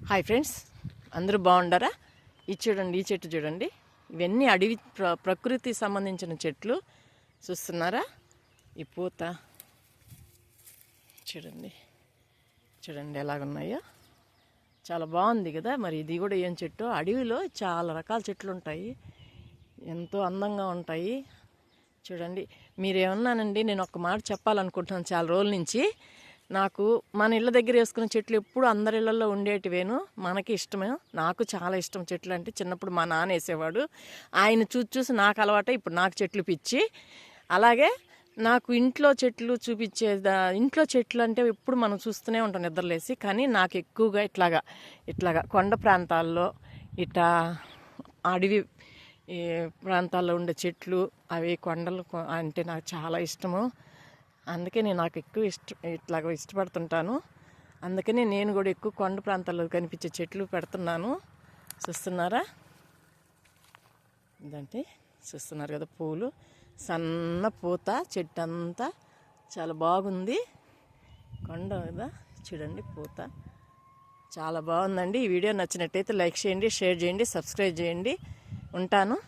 Hi friends, అందరూ బాగుండారా? ఈ చెట్టు చూడండి. ఇవన్నీ అడవి ప్రకృతి సంబంధించిన చెట్లు చూస్తున్నారా? ఈ పూత చూడండి ఎలాగున్నాయో. చాలా బాగుంది కదా. మరి ఇది కూడా ఏం చెట్టు? అడవిలో చాలా రకాల చెట్లు ఉంటాయి, ఎంతో అందంగా ఉంటాయి. చూడండి, మీరేమన్నానండి, నేను ఒక మాట చెప్పాలనుకుంటున్నాను. చాలా రోజుల నుంచి నాకు మన ఇళ్ళ దగ్గర వేసుకున్న చెట్లు ఎప్పుడు అందరి ఇళ్ళల్లో ఉండేటివేను. మనకి ఇష్టమే, నాకు చాలా ఇష్టం చెట్లు అంటే. చిన్నప్పుడు మా నాన్న వేసేవాడు, ఆయన చూసి నాకు అలవాటే. ఇప్పుడు నాకు చెట్లు పిచ్చి. అలాగే నాకు ఇంట్లో చెట్లు ఇంట్లో చెట్లు అంటే ఎప్పుడు మనం చూస్తూనే ఉంటాం నిద్రలేసి. కానీ నాకు ఎక్కువగా ఇట్లాగా కొండ ప్రాంతాల్లో ఇట్లా అడవి ఈ ప్రాంతాల్లో ఉండే చెట్లు, అవి కొండలు అంటే నాకు చాలా ఇష్టము. అందుకే నాకు ఎక్కువ ఇట్లాగ ఇష్టపడుతుంటాను. అందుకనే నేను కూడా ఎక్కువ కొండ ప్రాంతాల్లో కనిపించే చెట్లు పెడుతున్నాను. చూస్తున్నారా? ఇదంటే చూస్తున్నారు కదా, పూలు, సన్న పూత, చెట్టు అంతా చాలా బాగుంది. కొండ కదా, చూడండి పూత చాలా బాగుందండి. ఈ వీడియో నచ్చినట్టయితే లైక్ చేయండి, షేర్ చేయండి, సబ్స్క్రైబ్ చేయండి. ఉంటాను.